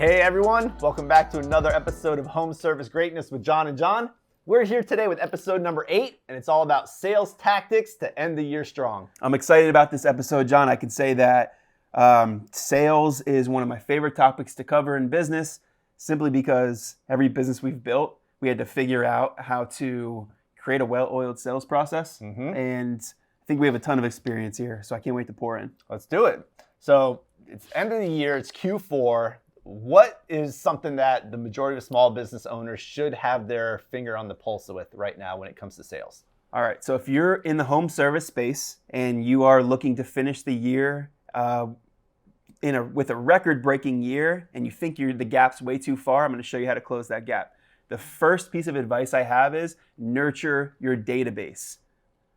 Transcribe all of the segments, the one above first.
Hey everyone, welcome back to another episode of Home Service Greatness with John and John. We're here today with episode number 8, and it's all about sales tactics to end the year strong. I'm excited about this episode, John. I can say that sales is one of my favorite topics to cover in business, simply because every business we've built, we had to figure out how to create a well-oiled sales process. And I think we have a ton of experience here, so I can't wait to pour in. Let's do it. So it's end of the year, it's Q4. What is something that the majority of small business owners should have their finger on the pulse with right now when it comes to sales? All right, so if you're in the home service space and you are looking to finish the year with a record-breaking year and you think the gap's way too far, I'm going to show you how to close that gap. The first piece of advice I have is nurture your database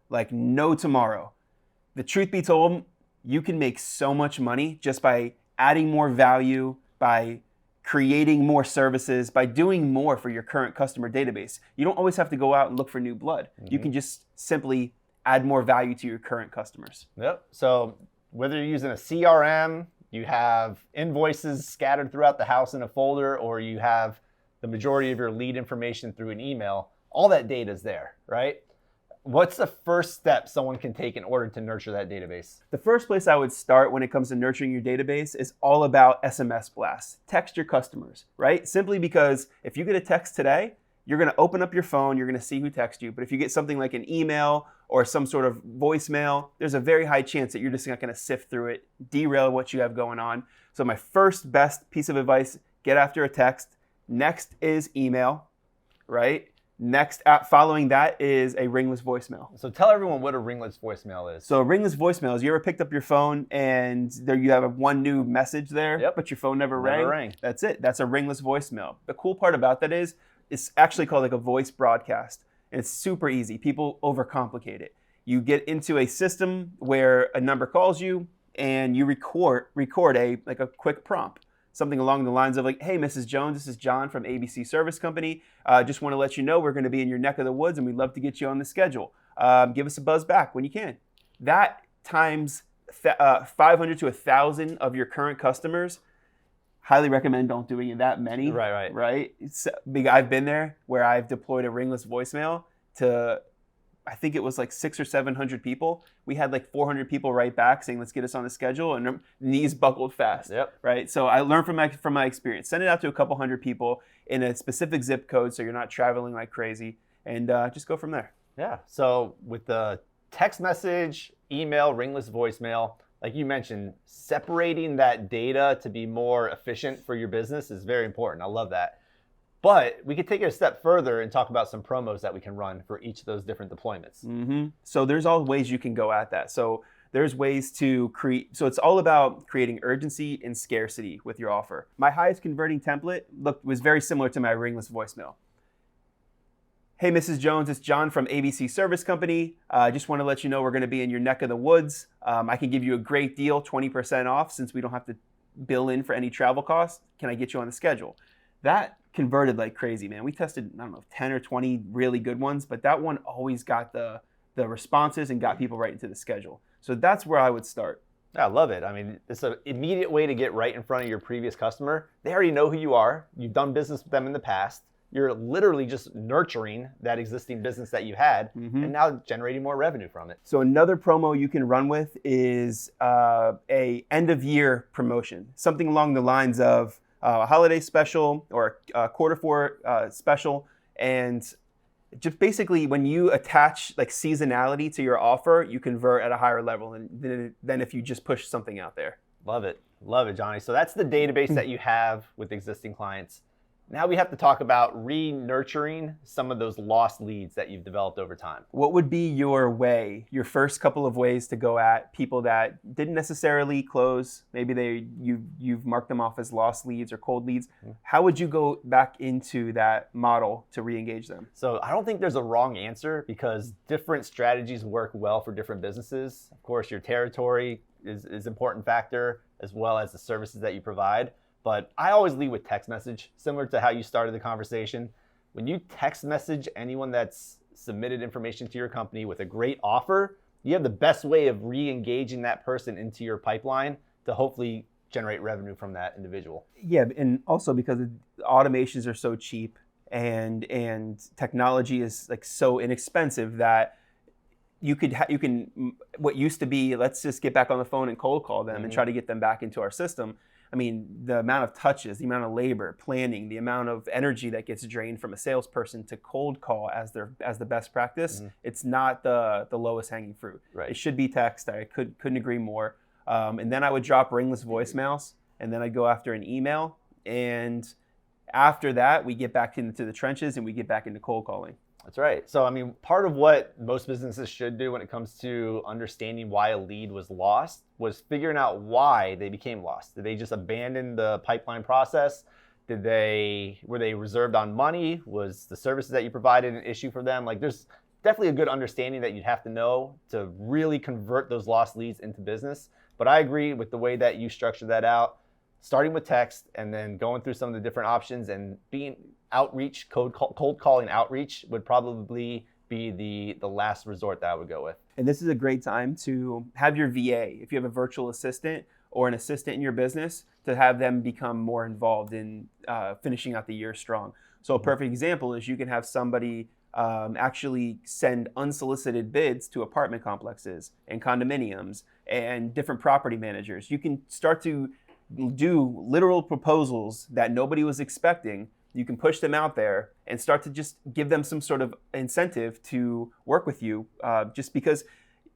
like no tomorrow. The truth be told, you can make so much money just by adding more value, by creating more services, by doing more for your current customer database. You don't always have to go out and look for new blood. You can just simply add more value to your current customers. Yep. So whether you're using a CRM, you have invoices scattered throughout the house in a folder, or you have the majority of your lead information through an email, all that data is there, right? What's the first step someone can take in order to nurture that database? The first place I would start when it comes to nurturing your database is all about SMS blasts. Text your customers, right? Simply because if you get a text today, you're going to open up your phone, you're going to see who texted you. But if you get something like an email or some sort of voicemail, there's a very high chance that you're just not going to sift through it, derail what you have going on. So my first best piece of advice, get after a text. Next is email, right? Next, following that is a ringless voicemail. So tell everyone what a ringless voicemail is. So a ringless voicemail is you ever picked up your phone and there you have one new message there, but your phone never rang? That's it. That's a ringless voicemail. The cool part about that is it's actually called like a voice broadcast. And it's super easy. People overcomplicate it. You get into a system where a number calls you and you record a quick prompt. Something along the lines of like, hey, Mrs. Jones, this is John from ABC Service Company. Just want to let you know we're going to be in your neck of the woods and we'd love to get you on the schedule. Give us a buzz back when you can. That times 500 to 1,000 of your current customers. Highly recommend don't doing that many. Right? I've been there where I've deployed a ringless voicemail to, I think it was like 600 or 700 people. We had like 400 people write back saying, let's get us on the schedule, and knees buckled fast, right? So I learned from my experience. Send it out to a couple hundred people in a specific zip code so you're not traveling like crazy, and just go from there. Yeah, so with the text message, email, ringless voicemail, like you mentioned, separating that data to be more efficient for your business is very important. I love that. But we could take it a step further and talk about some promos that we can run for each of those different deployments. So there's all ways you can go at that. So there's ways to create, so it's all about creating urgency and scarcity with your offer. My highest converting template was very similar to my ringless voicemail. Hey, Mrs. Jones, it's John from ABC Service Company. I just want to let you know we're going to be in your neck of the woods. I can give you a great deal, 20% off, since we don't have to bill in for any travel costs. Can I get you on the schedule? That converted like crazy, man. We tested, 10 or 20 really good ones, but that one always got the responses and got people right into the schedule. So that's where I would start. I love it. I mean, it's an immediate way to get right in front of your previous customer. They already know who you are. You've done business with them in the past. You're literally just nurturing that existing business that you had and now generating more revenue from it. So another promo you can run with is a end of year promotion, something along the lines of a holiday special or a quarter four special. And just basically when you attach like seasonality to your offer, you convert at a higher level than if you just push something out there. Love it, Johnny. So that's the database that you have with existing clients. Now we have to talk about re-nurturing some of those lost leads that you've developed over time. What would be your first couple of ways to go at people that didn't necessarily close? Maybe you've marked them off as lost leads or cold leads. How would you go back into that model to re-engage them? So I don't think there's a wrong answer because different strategies work well for different businesses. Of course, your territory is an important factor as well as the services that you provide. But I always lead with text message, similar to how you started the conversation. When you text message anyone that's submitted information to your company with a great offer, you have the best way of re-engaging that person into your pipeline to hopefully generate revenue from that individual. Yeah, and also because automations are so cheap and technology is like so inexpensive that you can what used to be, let's just get back on the phone and cold call them and try to get them back into our system. I mean, the amount of touches, the amount of labor, planning, the amount of energy that gets drained from a salesperson to cold call as the best practice, it's not the lowest hanging fruit. Right. It should be text. I couldn't agree more. And then I would drop ringless voicemails, and then I'd go after an email. And after that, we get back into the trenches and we get back into cold calling. That's right. So, I mean, part of what most businesses should do when it comes to understanding why a lead was lost was figuring out why they became lost. Did they just abandon the pipeline process? Were they reserved on money? Was the services that you provided an issue for them? Like, there's definitely a good understanding that you'd have to know to really convert those lost leads into business. But I agree with the way that you structured that out, starting with text and then going through some of the different options and being outreach, cold calling outreach would probably be the last resort that I would go with. And this is a great time to have your VA, if you have a virtual assistant or an assistant in your business, to have them become more involved in finishing out the year strong. So a perfect example is you can have somebody actually send unsolicited bids to apartment complexes and condominiums and different property managers. You can start to do literal proposals that nobody was expecting. You can push them out there and start to just give them some sort of incentive to work with you just because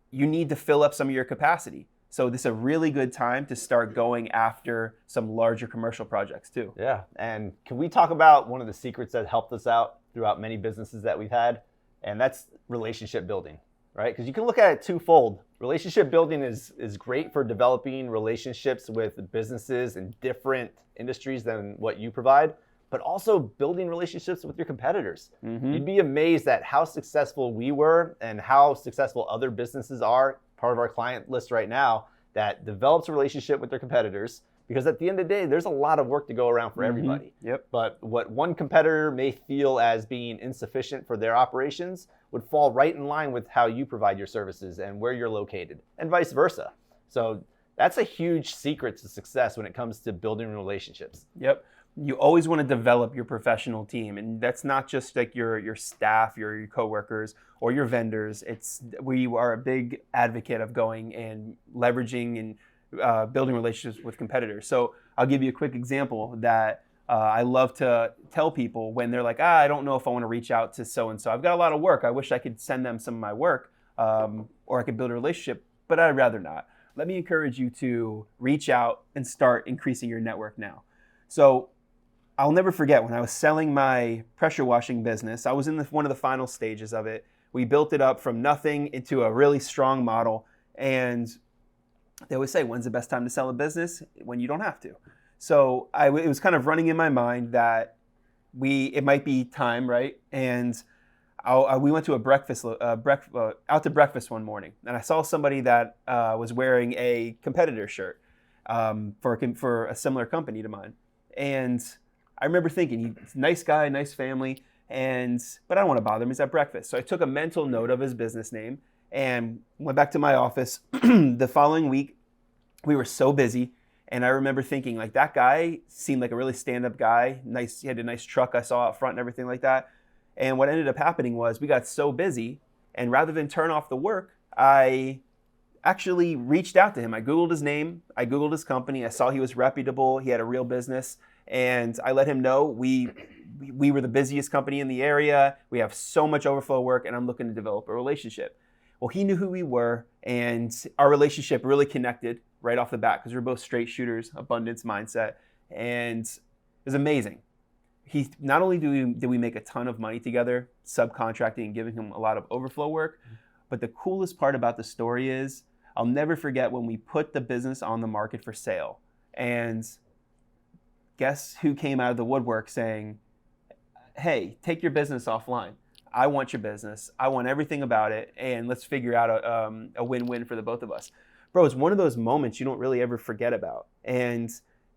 you need to fill up some of your capacity. So this is a really good time to start going after some larger commercial projects too. Yeah, and can we talk about one of the secrets that helped us out throughout many businesses that we've had? And that's relationship building, right? Because you can look at it twofold. Relationship building is great for developing relationships with businesses in different industries than what you provide, but also building relationships with your competitors. You'd be amazed at how successful we were and how successful other businesses are, part of our client list right now, that develops a relationship with their competitors. Because at the end of the day, there's a lot of work to go around for everybody. Yep. But what one competitor may feel as being insufficient for their operations would fall right in line with how you provide your services and where you're located, and vice versa. So that's a huge secret to success when it comes to building relationships. Yep. You always want to develop your professional team, and that's not just like your staff, your coworkers, or your vendors. We are a big advocate of going and leveraging and building relationships with competitors. So I'll give you a quick example that I love to tell people when they're like, I don't know if I want to reach out to so-and-so. I've got a lot of work. I wish I could send them some of my work, or I could build a relationship, but I'd rather not. Let me encourage you to reach out and start increasing your network now. So I'll never forget when I was selling my pressure washing business. I was in one of the final stages of it. We built it up from nothing into a really strong model. And they always say, when's the best time to sell a business? When you don't have to. So it was kind of running in my mind that it might be time, right? And we went to out to breakfast one morning, and I saw somebody that was wearing a competitor shirt for a similar company to mine. And I remember thinking, he's a nice guy, nice family, but I don't want to bother him. He's at breakfast. So I took a mental note of his business name and went back to my office. The following week, we were so busy, and I remember thinking, like, that guy seemed like a really stand-up guy. Nice, he had a nice truck I saw out front and everything like that. And what ended up happening was we got so busy, and rather than turn off the work, I actually reached out to him. I Googled his name. I Googled his company. I saw he was reputable. He had a real business. And I let him know we were the busiest company in the area. We have so much overflow work, and I'm looking to develop a relationship. Well, he knew who we were, and our relationship really connected right off the bat because we're both straight shooters, abundance mindset, and it was amazing. Not only did we make a ton of money together, subcontracting and giving him a lot of overflow work, but the coolest part about the story is I'll never forget when we put the business on the market for sale. And guess who came out of the woodwork saying, hey, take your business offline. I want your business. I want everything about it. And let's figure out a win-win for the both of us. Bro, it's one of those moments you don't really ever forget about. And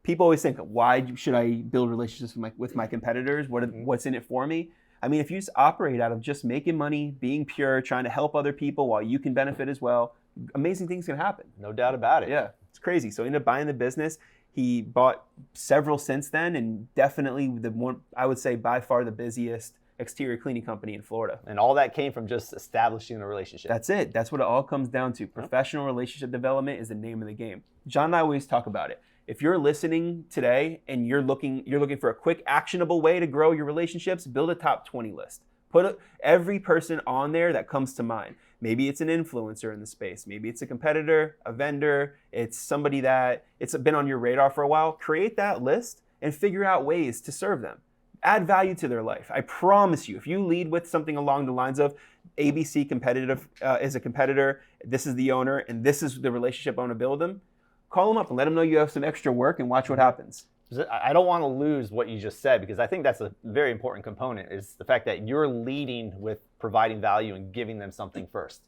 people always think, why should I build relationships with my competitors? What's in it for me? I mean, if you just operate out of just making money, being pure, trying to help other people while you can benefit as well, amazing things can happen. No doubt about it. Yeah, it's crazy. So I ended up buying the business. He bought several since then, and definitely the one, I would say by far the busiest exterior cleaning company in Florida. And all that came from just establishing a relationship. That's it. That's what it all comes down to. Professional relationship development is the name of the game. John and I always talk about it. If you're listening today and you're looking for a quick, actionable way to grow your relationships, build a top 20 list. Put every person on there that comes to mind. Maybe it's an influencer in the space. Maybe it's a competitor, a vendor. It's somebody that it's been on your radar for a while. Create that list and figure out ways to serve them. Add value to their life. I promise you, if you lead with something along the lines of ABC competitive is a competitor, this is the owner, and this is the relationship I want to build them, call them up and let them know you have some extra work and watch what happens. I don't want to lose what you just said, because I think that's a very important component, is the fact that you're leading with providing value and giving them something first.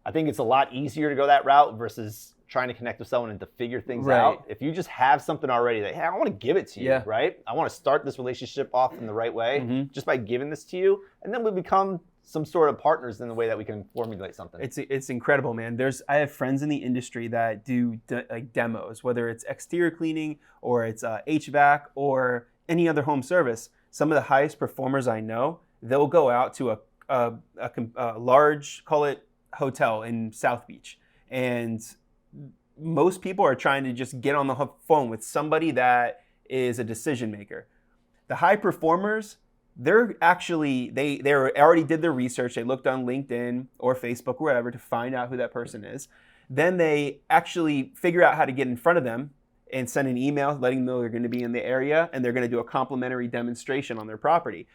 I think it's a lot easier to go that route versus trying to connect with someone and to figure things out. If you just have something already that, hey, I want to give it to you, right? I want to start this relationship off in the right way just by giving this to you. And then we become some sort of partners in the way that we can formulate something. It's incredible, man. I have friends in the industry that do like demos, whether it's exterior cleaning or it's HVAC or any other home service. Some of the highest performers I know, they'll go out to a large, call it hotel in South Beach, and most people are trying to just get on the phone with somebody that is a decision maker. The high performers, they already did their research. They looked on LinkedIn or Facebook or whatever to find out who that person is. Then they actually figure out how to get in front of them and send an email letting them know they're going to be in the area and they're going to do a complimentary demonstration on their property.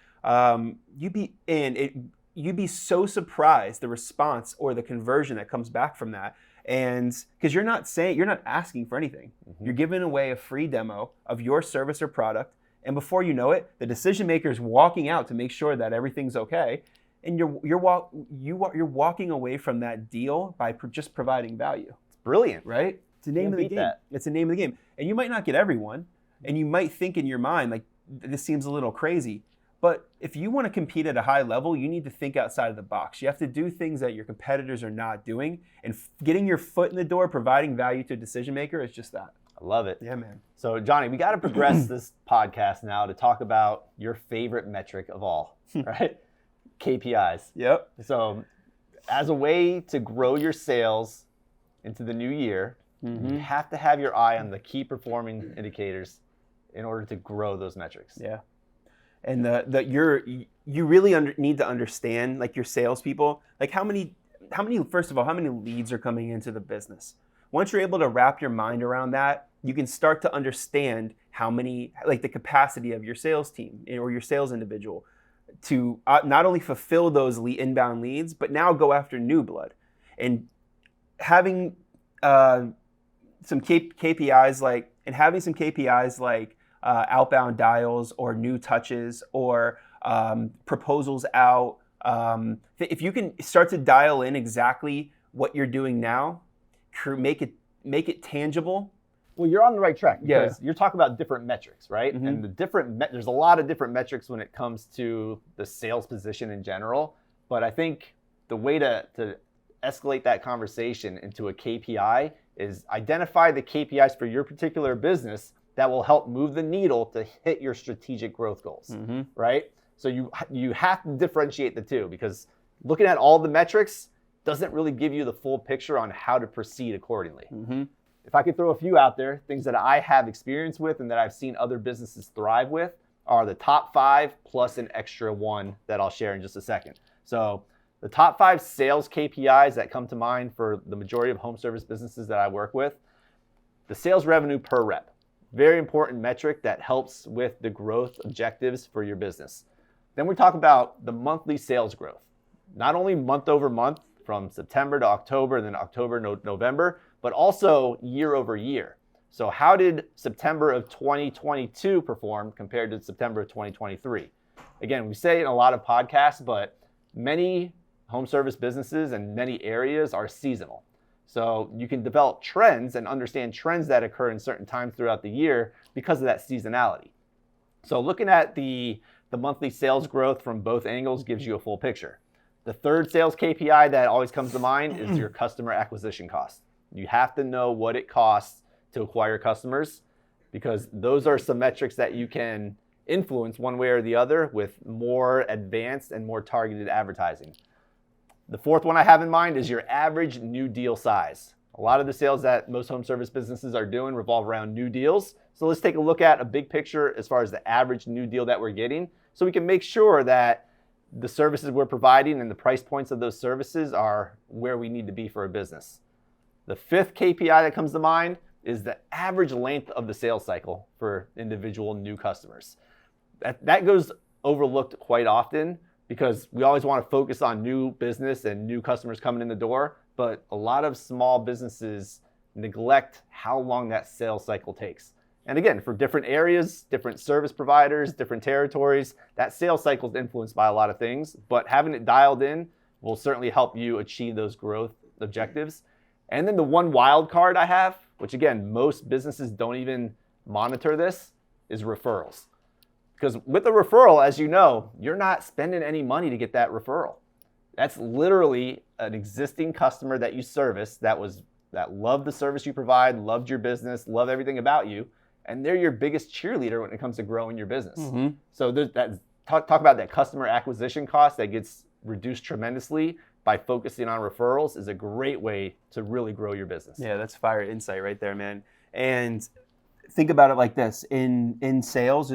You'd be so surprised the response or the conversion that comes back from that. And because you're not asking for anything. You're giving away a free demo of your service or product. And before you know it, the decision maker is walking out to make sure that everything's okay. And you're walking away from that deal by just providing value. It's brilliant, right? It's the name of the game. It's the name of the game. And you might not get everyone, and you might think in your mind, like, this seems a little crazy. But if you want to compete at a high level, you need to think outside of the box. You have to do things that your competitors are not doing. And getting your foot in the door, providing value to a decision maker is just that. I love it. Yeah, man. So, Johnny, we got to progress this podcast now to talk about your favorite metric of all, right? KPIs. Yep. So, as a way to grow your sales into the new year, you have to have your eye on the key performing indicators in order to grow those metrics. Yeah. And you really need to understand, like, your salespeople, like how many first of all, how many leads are coming into the business. Once you're able to wrap your mind around that, you can start to understand how many, like, the capacity of your sales team or your sales individual to not only fulfill those inbound leads, but now go after new blood. And having some KPIs like outbound dials or new touches or proposals out. If you can start to dial in exactly what you're doing now, make it tangible. Well, you're on the right track because you're talking about different metrics, right? And there's a lot of different metrics when it comes to the sales position in general. But I think the way to escalate that conversation into a KPI is identify the KPIs for your particular business that will help move the needle to hit your strategic growth goals, right? So you have to differentiate the two, because looking at all the metrics doesn't really give you the full picture on how to proceed accordingly. If I could throw a few out there, things that I have experience with and that I've seen other businesses thrive with are the top 5 plus an extra one that I'll share in just a second. So the top 5 sales KPIs that come to mind for the majority of home service businesses that I work with: the sales revenue per rep. Very important metric that helps with the growth objectives for your business. Then we talk about the monthly sales growth. Not only month over month from September to October, then October, November, but also year over year. So how did September of 2022 perform compared to September of 2023? Again, we say it in a lot of podcasts, but many home service businesses and many areas are seasonal. So you can develop trends and understand trends that occur in certain times throughout the year because of that seasonality. So looking at the monthly sales growth from both angles gives you a full picture. The third sales KPI that always comes to mind is your customer acquisition cost. You have to know what it costs to acquire customers. because those are some metrics that you can influence one way or the other with more advanced and more targeted advertising. The fourth one I have in mind is your average new deal size. A lot of the sales that most home service businesses are doing revolve around new deals. So let's take a look at a big picture as far as the average new deal that we're getting, so we can make sure that the services we're providing and the price points of those services are where we need to be for a business. The fifth KPI that comes to mind is the average length of the sales cycle for individual new customers. That goes overlooked quite often because we always want to focus on new business and new customers coming in the door, but a lot of small businesses neglect how long that sales cycle takes. And again, for different areas, different service providers, different territories, that sales cycle is influenced by a lot of things, but having it dialed in will certainly help you achieve those growth objectives. And then the one wild card I have, which again, most businesses don't even monitor this, is referrals. Because with a referral, as you know, you're not spending any money to get that referral. That's literally an existing customer that you service that loved the service you provide, loved your business, loved everything about you, and they're your biggest cheerleader when it comes to growing your business. Mm-hmm. So talk about that customer acquisition cost that gets reduced tremendously by focusing on referrals is a great way to really grow your business. Yeah, that's fire insight right there, man. And think about it like this. In sales,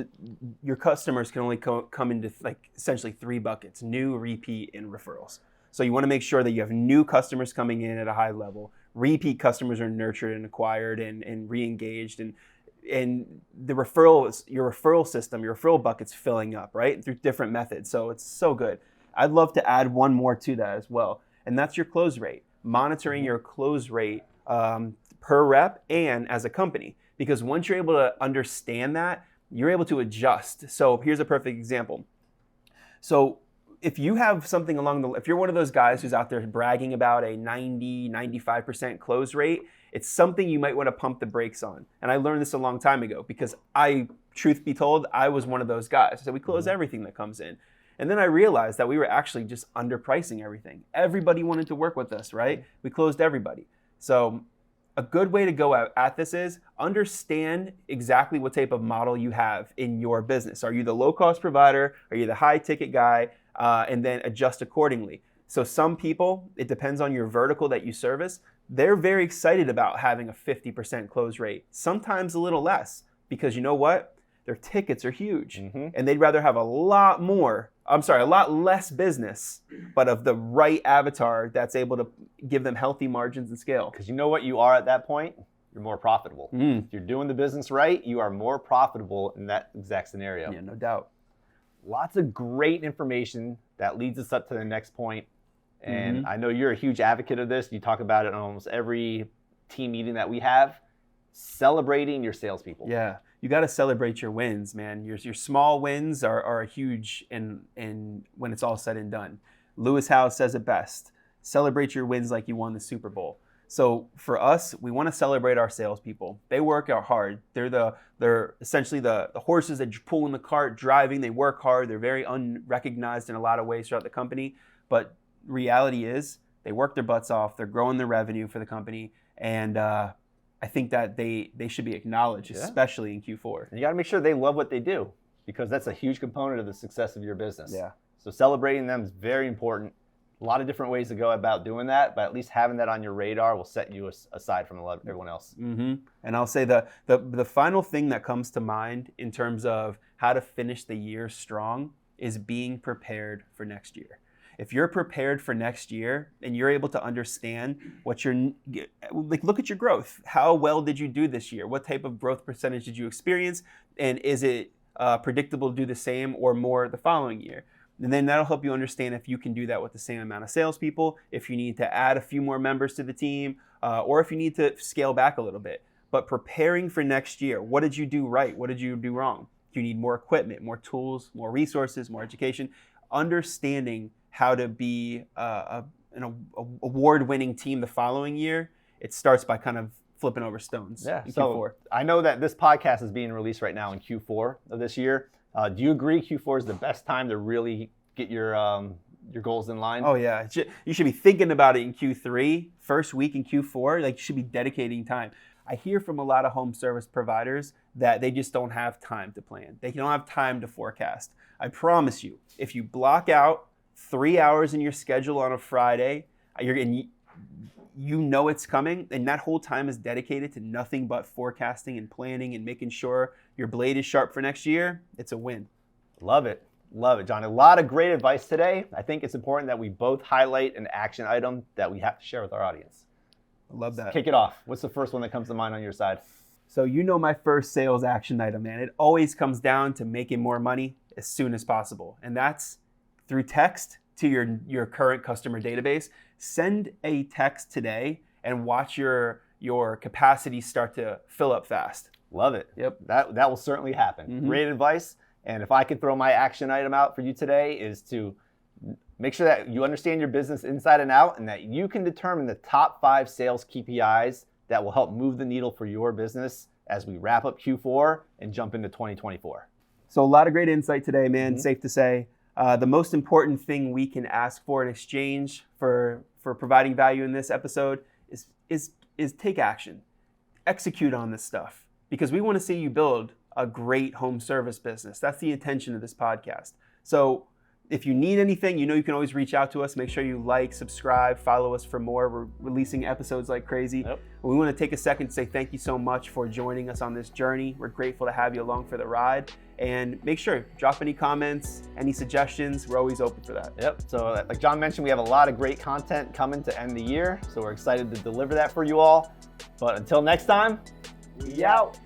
your customers can only come into like essentially 3 buckets: new, repeat, and referrals. So you want to make sure that you have new customers coming in at a high level. Repeat customers are nurtured and acquired and re-engaged, and the your referral system, your referral bucket's filling up, right? Through different methods. So it's so good. I'd love to add one more to that as well, and that's your close rate. Monitoring your close rate per rep and as a company. Because once you're able to understand that, you're able to adjust. So here's a perfect example. So if you have something if you're one of those guys who's out there bragging about a 90, 95% close rate, it's something you might want to pump the brakes on. And I learned this a long time ago because truth be told, I was one of those guys. So we close everything that comes in. And then I realized that we were actually just underpricing everything. Everybody wanted to work with us, right? We closed everybody. So a good way to go at this is understand exactly what type of model you have in your business. Are you the low-cost provider? Are you the high-ticket guy? And then adjust accordingly. So some people, it depends on your vertical that you service, they're very excited about having a 50% close rate, sometimes a little less, because you know what? Their tickets are huge, and they'd rather have a lot less business, but of the right avatar that's able to give them healthy margins and scale. Because you know what you are at that point? You're more profitable. If you're doing the business right, you are more profitable in that exact scenario. Yeah, no doubt. Lots of great information that leads us up to the next point. And I know you're a huge advocate of this. You talk about it on almost every team meeting that we have. Celebrating your salespeople. Yeah. You got to celebrate your wins, man. Your small wins are huge and when it's all said and done. Lewis Howes says it best. Celebrate your wins like you won the Super Bowl. So for us, we want to celebrate our salespeople. They work out hard. They're essentially the horses that you pull in the cart driving. They work hard. They're very unrecognized in a lot of ways throughout the company. But reality is they work their butts off. They're growing their revenue for the company. And I think that they should be acknowledged, especially in Q4. And you got to make sure they love what they do, because that's a huge component of the success of your business. Yeah. So celebrating them is very important. A lot of different ways to go about doing that, but at least having that on your radar will set you aside from everyone else. And I'll say the final thing that comes to mind in terms of how to finish the year strong is being prepared for next year. If you're prepared for next year and you're able to understand look at your growth. How well did you do this year? What type of growth percentage did you experience? And is it predictable to do the same or more the following year? And then that'll help you understand if you can do that with the same amount of salespeople, if you need to add a few more members to the team, or if you need to scale back a little bit. But preparing for next year, what did you do right? What did you do wrong? Do you need more equipment, more tools, more resources, more education? Understanding how to be an award-winning team the following year, it starts by kind of flipping over stones in Q4. I know that this podcast is being released right now in Q4 of this year. Do you agree Q4 is the best time to really get your goals in line? Oh yeah, you should be thinking about it in Q3, first week in Q4. Like you should be dedicating time. I hear from a lot of home service providers that they just don't have time to plan. They don't have time to forecast. I promise you, if you block out 3 hours in your schedule on a Friday, you know it's coming, and that whole time is dedicated to nothing but forecasting and planning and making sure your blade is sharp for next year, it's a win. Love it. Love it, John. A lot of great advice today. I think it's important that we both highlight an action item that we have to share with our audience. I love that. Let's kick it off. What's the first one that comes to mind on your side? So you know my first sales action item, man. It always comes down to making more money as soon as possible. And that's through text to your current customer database. Send a text today and watch your capacity start to fill up fast. Love it. Yep. That will certainly happen. Mm-hmm. Great advice. And if I could throw my action item out for you today, is to make sure that you understand your business inside and out, and that you can determine the top 5 sales KPIs that will help move the needle for your business as we wrap up Q4 and jump into 2024. So a lot of great insight today, man. Mm-hmm. Safe to say. The most important thing we can ask for in exchange for providing value in this episode is take action. Execute on this stuff, because we want to see you build a great home service business. That's the intention of this podcast. So if you need anything, you can always reach out to us. Make sure you like, subscribe, follow us for more. We're releasing episodes like crazy. Yep. We want to take a second to say thank you so much for joining us on this journey. We're grateful to have you along for the ride. And make sure, drop any comments, any suggestions. We're always open for that. Yep. So like John mentioned, we have a lot of great content coming to end the year. So we're excited to deliver that for you all. But until next time, we out.